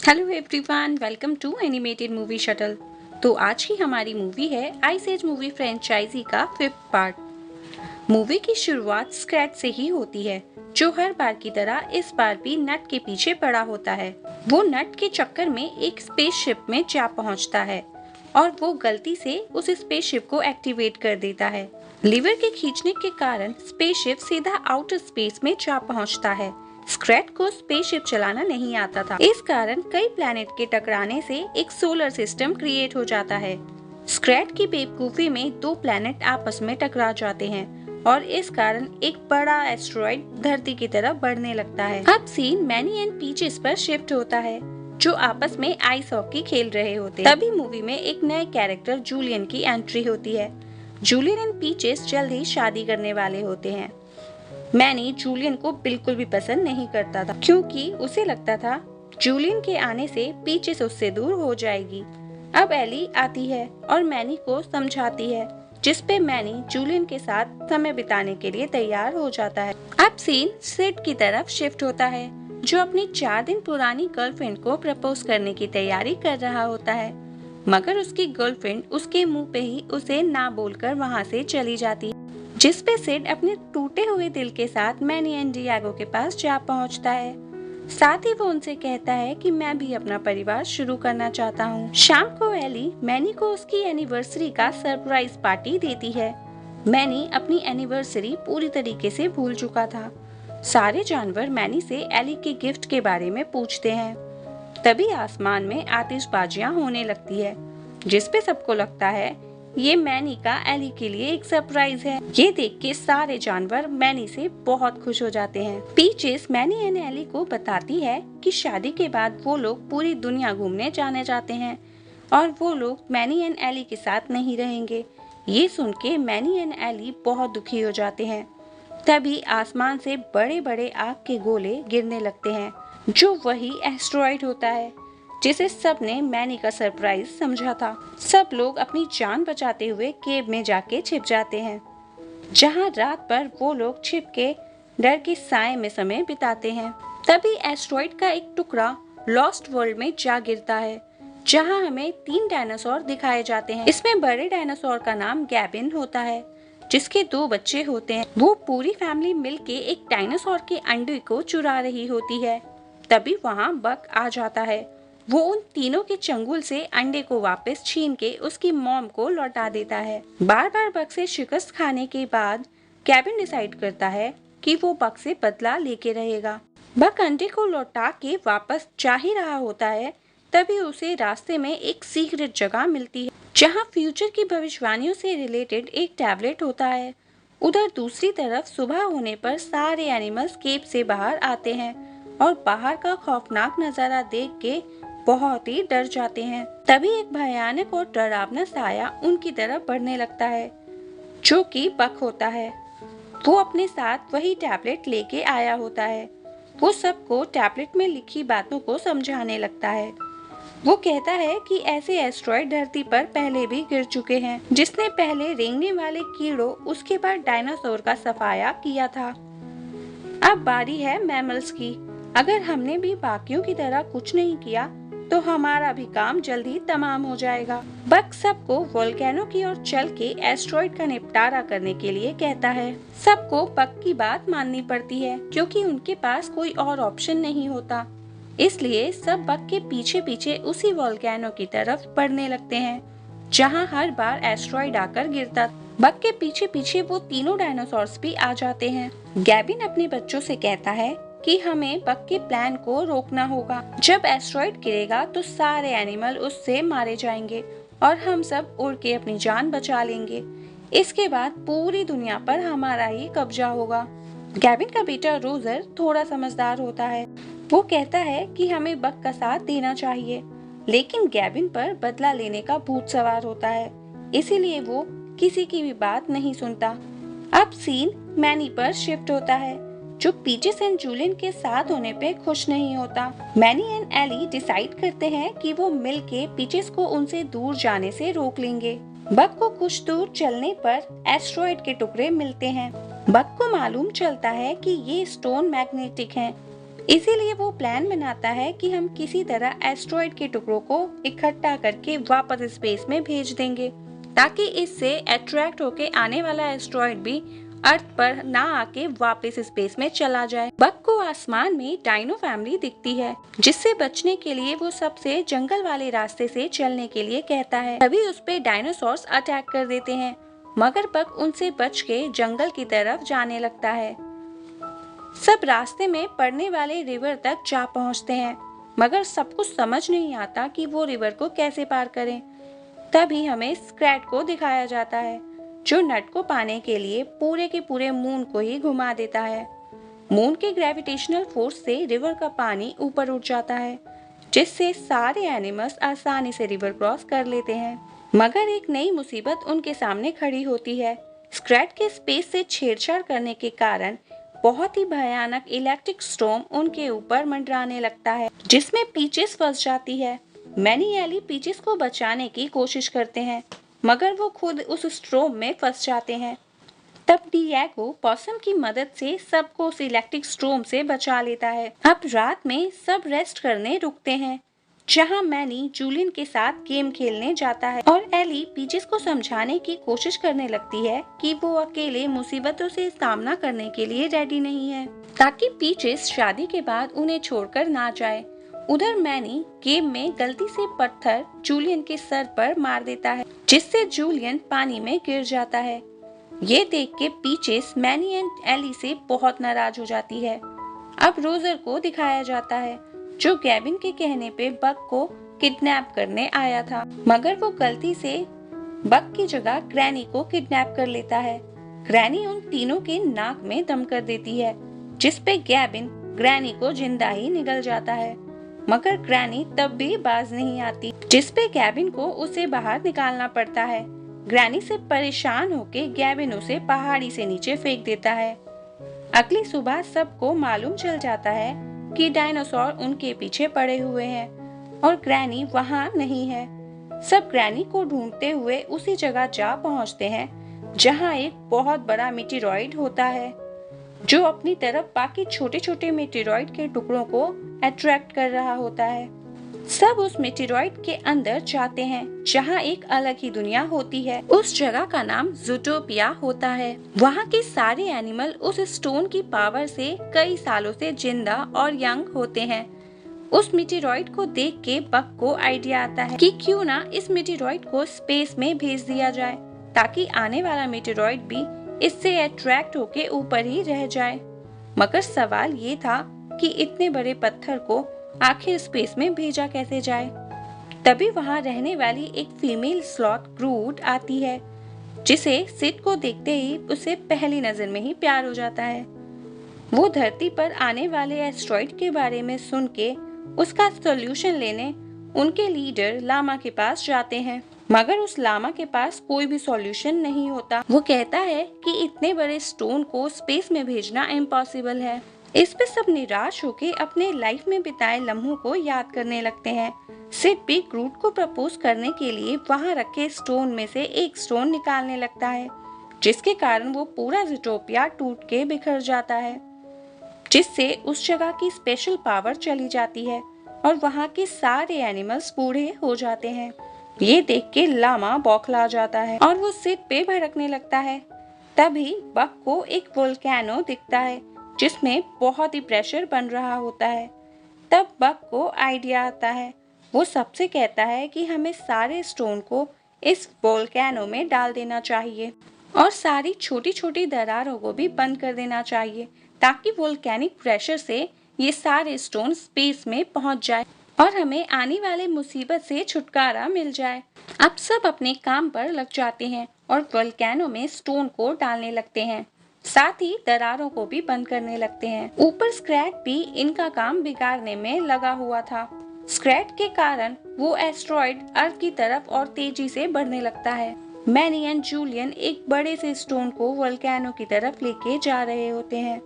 Hello everyone, welcome to animated movie shuttle. तो आज की हमारी मूवी है आइस एज मूवी फ्रेंचाइजी का 5th पार्ट। मूवी की शुरुआत स्क्रैच से ही होती है, जो हर बार की तरह इस बार भी नट के पीछे पड़ा होता है। वो नट के चक्कर में एक स्पेसशिप में जा पहुंचता है और वो गलती से उस स्पेसशिप को एक्टिवेट कर देता है। लीवर के खींचने के कारण स्पेसशिप सीधा आउटर स्पेस में जा पहुंचता है। स्क्रैच को स्पेसशिप चलाना नहीं आता था, इस कारण कई प्लैनेट के टकराने से एक सोलर सिस्टम क्रिएट हो जाता है। स्क्रैच की बेवकूफी में दो प्लैनेट आपस में टकरा जाते हैं और इस कारण एक बड़ा एस्टेरॉइड धरती की तरफ बढ़ने लगता है। अब सीन मैनी एंड पीचेस पर शिफ्ट होता है, जो आपस में आइस हॉकी खेल रहे होते हैं। तभी मूवी में एक नए कैरेक्टर जूलियन की एंट्री होती है। जूलियन एंड पीचेस जल्द ही शादी करने वाले होते हैं। मैनी जूलियन को बिल्कुल भी पसंद नहीं करता था, क्योंकि उसे लगता था जूलियन के आने से पीचेस उससे दूर हो जाएगी। अब एली आती है और मैनी को समझाती है, जिसपे मैनी जूलियन के साथ समय बिताने के लिए तैयार हो जाता है। अब सीन सिड की तरफ शिफ्ट होता है, जो अपनी 4 दिन पुरानी गर्लफ्रेंड को प्रपोज करने की तैयारी कर रहा होता है, मगर उसकी गर्लफ्रेंड उसके मुंह पे ही उसे ना बोलकर वहाँ से चली जाती है, जिसपे सिड अपने टूटे हुए दिल के साथ मैनी एंड डियागो के पास जा पहुँचता है। साथ ही वो उनसे कहता है कि मैं भी अपना परिवार शुरू करना चाहता हूँ। शाम को एली मैनी को उसकी एनिवर्सरी का सरप्राइज पार्टी देती है। मैनी अपनी एनिवर्सरी पूरी तरीके से भूल चुका था। सारे जानवर मैनी से एली के गिफ्ट के बारे में पूछते हैं। तभी आसमान में आतिशबाजियां होने लगती है, जिसपे सबको लगता है ये मैनी का एली के लिए एक सरप्राइज है। ये देख के सारे जानवर मैनी से बहुत खुश हो जाते हैं। पीचेस मैनी एंड एली को बताती है कि शादी के बाद वो लोग पूरी दुनिया घूमने जाने जाते हैं और वो लोग मैनी एंड एली के साथ नहीं रहेंगे। ये सुन के मैनी एंड एली बहुत दुखी हो जाते हैं। तभी आसमान से बड़े बड़े आग के गोले गिरने लगते हैं, जो वही एस्टेरॉइड होता है जिसे सबने मैनी का सरप्राइज समझा था। सब लोग अपनी जान बचाते हुए केव में जाके छिप जाते हैं, जहां रात भर वो लोग छिप के डर के साए में समय बिताते हैं। तभी एस्टेरॉइड का एक टुकड़ा लॉस्ट वर्ल्ड में जा गिरता है, जहां हमें 3 डायनासोर दिखाए जाते हैं। इसमें बड़े डायनासोर का नाम गैबिन होता है, जिसके 2 बच्चे होते हैं। वो पूरी फैमिली मिलके एक डायनासोर के अंडे को चुरा रही होती है। तभी वहाँ बक आ जाता है। वो उन तीनों के चंगुल से अंडे को वापस छीन के उसकी मॉम को लौटा देता है। बार बार बक से शिकस्त खाने के बाद केविन डिसाइड करता है कि वो बक से बदला लेके रहेगा। बक अंडे को लौटा के वापस जा ही रहा होता है, तभी उसे रास्ते में एक सीक्रेट जगह मिलती है, जहाँ फ्यूचर की भविष्यवाणियों से रिलेटेड एक टैबलेट होता है। उधर दूसरी तरफ सुबह होने पर सारे एनिमल्स केव से बाहर आते हैं और बाहर का खौफनाक नजारा देख के बहुत ही डर जाते हैं। तभी एक भयानक और डरावना साया उनकी तरफ बढ़ने लगता है, जो कि बक होता है। वो अपने साथ वही टैबलेट लेके आया होता है। वो सबको टैबलेट में लिखी बातों को समझाने लगता है। वो कहता है कि ऐसे एस्टेरॉइड धरती पर पहले भी गिर चुके हैं, जिसने पहले रेंगने वाले कीड़ों उसके बाद डायनासोर का सफाया किया था। अब बारी है मैमल्स की। अगर हमने भी बाकियों की तरह कुछ नहीं किया तो हमारा भी काम जल्द ही तमाम हो जाएगा। बक सबको वोल्केनो की ओर चल के एस्टेरॉइड का निपटारा करने के लिए कहता है। सबको बक की बात माननी पड़ती है, क्योंकि उनके पास कोई और ऑप्शन नहीं होता। इसलिए सब बक के पीछे पीछे उसी वोल्केनो की तरफ बढ़ने लगते हैं, जहां हर बार एस्टेरॉइड आकर गिरता। बक के पीछे पीछे वो तीनों डायनासोर्स भी आ जाते हैं। गैबिन अपने बच्चों से कहता है कि हमें बक के प्लान को रोकना होगा। जब एस्टेरॉइड गिरेगा तो सारे एनिमल उससे मारे जाएंगे और हम सब उड़ के अपनी जान बचा लेंगे। इसके बाद पूरी दुनिया पर हमारा ही कब्जा होगा। गैबिन का बेटा रोजर थोड़ा समझदार होता है। वो कहता है कि हमें बक का साथ देना चाहिए, लेकिन गैबिन पर बदला लेने का भूत सवार होता है, इसीलिए वो किसी की भी बात नहीं सुनता। अब सीन मैनी पर शिफ्ट होता है, जो पीचेस एंड जूलियन के साथ होने पे खुश नहीं होता। मैनी एंड एली डिसाइड करते हैं कि वो मिलके पीचेस को उनसे दूर जाने से रोक लेंगे। बक को कुछ दूर चलने पर एस्टेरॉइड के टुकड़े मिलते हैं। बक को मालूम चलता है कि ये स्टोन मैग्नेटिक हैं, इसीलिए वो प्लान बनाता है कि हम किसी तरह एस्ट्रॉइड के टुकड़ों को इकट्ठा करके वापस स्पेस में भेज देंगे, ताकि इससे अट्रैक्ट होके आने वाला एस्ट्रॉइड भी अर्थ पर ना आके वापस स्पेस में चला जाए। बक को आसमान में डायनो फैमिली दिखती है, जिससे बचने के लिए वो सबसे जंगल वाले रास्ते से चलने के लिए कहता है। तभी उस पे डायनासोर्स अटैक कर देते हैं, मगर बक उनसे बच के जंगल की तरफ जाने लगता है। सब रास्ते में पड़ने वाले रिवर तक जा पहुंचते हैं, मगर सबको समझ नहीं आता कि वो रिवर को कैसे पार करें। तभी हमें स्क्रैट को दिखाया जाता है, जो नट को पाने के लिए पूरे के पूरे मून को ही घुमा देता है। मून के ग्रेविटेशनल फोर्स से रिवर का पानी ऊपर उठ जाता है, जिससे सारे एनिमल्स आसानी से रिवर क्रॉस कर लेते हैं। मगर एक नई मुसीबत उनके सामने खड़ी होती है। स्क्रैट के स्पेस से छेड़छाड़ करने के कारण बहुत ही भयानक इलेक्ट्रिक स्टॉर्म उनके ऊपर मंडराने लगता है, जिसमें पीचेस फंस जाती है। मैनी एली पीचेस को बचाने की कोशिश करते हैं, मगर वो खुद उस स्टॉर्म में फंस जाते हैं। तब डिएगो पॉसम की मदद से सबको उस इलेक्ट्रिक स्टॉर्म से बचा लेता है। अब रात में सब रेस्ट करने रुकते हैं, जहां मैनी जूलियन के साथ गेम खेलने जाता है और एली पीचेस को समझाने की कोशिश करने लगती है कि वो अकेले मुसीबतों से सामना करने के लिए रेडी नहीं है, ताकि पीचेस शादी के बाद उन्हें छोड़कर ना जाए। उधर मैनी गेम में गलती से पत्थर जूलियन के सर पर मार देता है, जिससे जूलियन पानी में गिर जाता है। ये देख के पीचेस मैनी एंड एली से बहुत नाराज हो जाती है। अब रोजर को दिखाया जाता है, जो गैबिन के कहने पे बक को किडनैप करने आया था, मगर वो गलती से बक की जगह ग्रैनी को किडनैप कर लेता है। ग्रैनी उन तीनों के नाक में दम कर देती है, जिसपे गैबिन ग्रैनी को जिंदा ही निगल जाता है, मगर ग्रैनी तब भी बाज नहीं आती, जिसपे गैबिन को उसे बाहर निकालना पड़ता है। ग्रैनी से परेशान होके गैबिन उसे पहाड़ी से नीचे फेंक देता है। अगली सुबह सबको मालूम चल जाता है कि डायनासोर उनके पीछे पड़े हुए हैं और ग्रैनी वहां नहीं है। सब ग्रैनी को ढूंढते हुए उसी जगह जा पहुंचते हैं, जहां एक बहुत बड़ा मीटेरॉइड होता है, जो अपनी तरफ बाकी छोटे छोटे मीटेरॉइड के टुकड़ों को अट्रैक्ट कर रहा होता है। सब उस मीटेरॉइड के अंदर जाते हैं, जहां एक अलग ही दुनिया होती है। उस जगह का नाम ज़ूटोपिया होता है। वहां के सारे एनिमल उस स्टोन की पावर से कई सालों से जिंदा और यंग होते हैं। उस मीटेरॉइड को देख के बक को आइडिया आता है कि क्यों ना इस मीटेरॉइड को स्पेस में भेज दिया जाए, ताकि आने वाला मीटेरॉइड भी इससे अट्रैक्ट होके ऊपर ही रह जाए। मगर सवाल ये था कि इतने बड़े पत्थर को आखिर स्पेस में भेजा कैसे जाए। तभी वहां रहने वाली एक फीमेल स्लॉथ ग्रूट आती है, जिसे सिड को देखते ही उसे पहली नजर में ही प्यार हो जाता है। वो धरती पर आने वाले एस्ट्रॉइड के बारे में सुन के उसका सॉल्यूशन लेने उनके लीडर लामा के पास जाते हैं, मगर उस लामा के पास कोई भी सॉल्यूशन नहीं होता। वो कहता है कि इतने बड़े स्टोन को स्पेस में भेजना इम्पॉसिबल है। इस पे सब निराश होके अपने लाइफ में बिताए लम्हों को याद करने लगते हैं। सिड भी ग्रूट को प्रपोज करने के लिए वहां रखे स्टोन में से एक स्टोन निकालने लगता है, जिसके कारण वो पूरा ज़ूटोपिया टूट के बिखर जाता है, जिससे उस जगह की स्पेशल पावर चली जाती है और वहां के सारे एनिमल्स बूढ़े हो जाते हैं। ये देख के लामा बौखला जाता है और वो सिड पे भड़कने लगता है। तभी बक को एक वोल्केनो दिखता है, जिसमें बहुत ही प्रेशर बन रहा होता है। तब बक को आइडिया आता है। वो सबसे कहता है कि हमें सारे स्टोन को इस वोल्केनो में डाल देना चाहिए और सारी छोटी छोटी दरारों को भी बंद कर देना चाहिए, ताकि वोल्केनिक प्रेशर से ये सारे स्टोन स्पेस में पहुंच जाए और हमें आने वाले मुसीबत से छुटकारा मिल जाए। अब सब अपने काम पर लग जाते हैं और वोल्केनो में स्टोन को डालने लगते हैं, साथ ही दरारों को भी बंद करने लगते हैं। ऊपर स्क्रैट भी इनका काम बिगाड़ने में लगा हुआ था। स्क्रैट के कारण वो एस्ट्रॉइड अर्थ की तरफ और तेजी से बढ़ने लगता है। मैनी एंड जूलियन एक बड़े से स्टोन को वोल्केनो की तरफ लेके जा रहे होते हैं।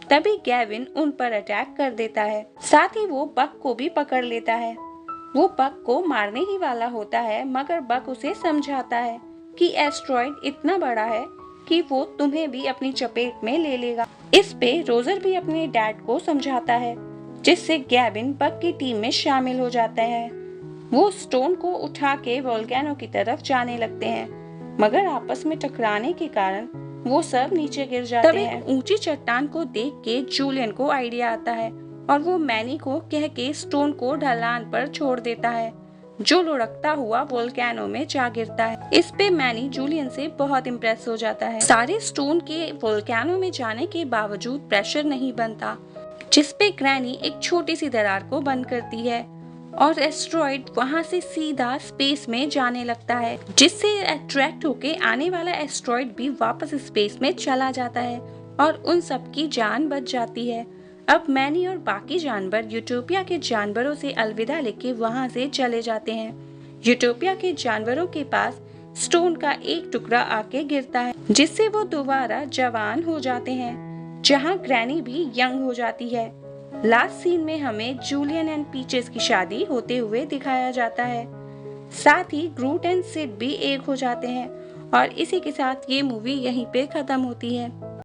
तभी गैविन उन पर अटैक कर देता है, साथ ही वो बक को भी पकड़ लेता है। वो बक को मारने ही वाला होता है, मगर बक उसे समझाता है कि एस्ट्रॉइड इतना बड़ा है कि वो तुम्हें भी अपनी चपेट में ले लेगा। इस पे रोजर भी अपने डैड को समझाता है, जिससे गैबिन बग की टीम में शामिल हो जाता है। वो स्टोन को उठा के वोल्केनो की तरफ जाने लगते हैं, मगर आपस में टकराने के कारण वो सब नीचे गिर जाते हैं। ऊंची चट्टान को देख के जूलियन को आइडिया आता है और वो मैनी को कह के स्टोन को ढलान पर छोड़ देता है, जो लुढ़कता हुआ वोल्केनो में जा गिरता है। इस पे मैनी जूलियन से बहुत इम्प्रेस हो जाता है। सारे स्टोन के वोल्केनो में जाने के बावजूद प्रेशर नहीं बनता, जिसपे ग्रैनी एक छोटी सी दरार को बंद करती है और एस्ट्रॉइड वहां से सीधा स्पेस में जाने लगता है, जिससे अट्रैक्ट होके आने वाला एस्ट्रॉइड भी वापस स्पेस में चला जाता है और उन सब की जान बच जाती है। अब मैनी और बाकी जानवर यूटोपिया के जानवरों से अलविदा लेके वहां से चले जाते हैं। यूटोपिया के जानवरों के पास स्टोन का एक टुकड़ा आके गिरता है, जिससे वो दोबारा जवान हो जाते हैं, जहाँ ग्रैनी भी यंग हो जाती है। लास्ट सीन में हमें जूलियन एंड पीचेस की शादी होते हुए दिखाया जाता है। साथ ही ग्रूट एंड सिड भी एक हो जाते हैं और इसी के साथ ये मूवी यहीं पे खत्म होती है।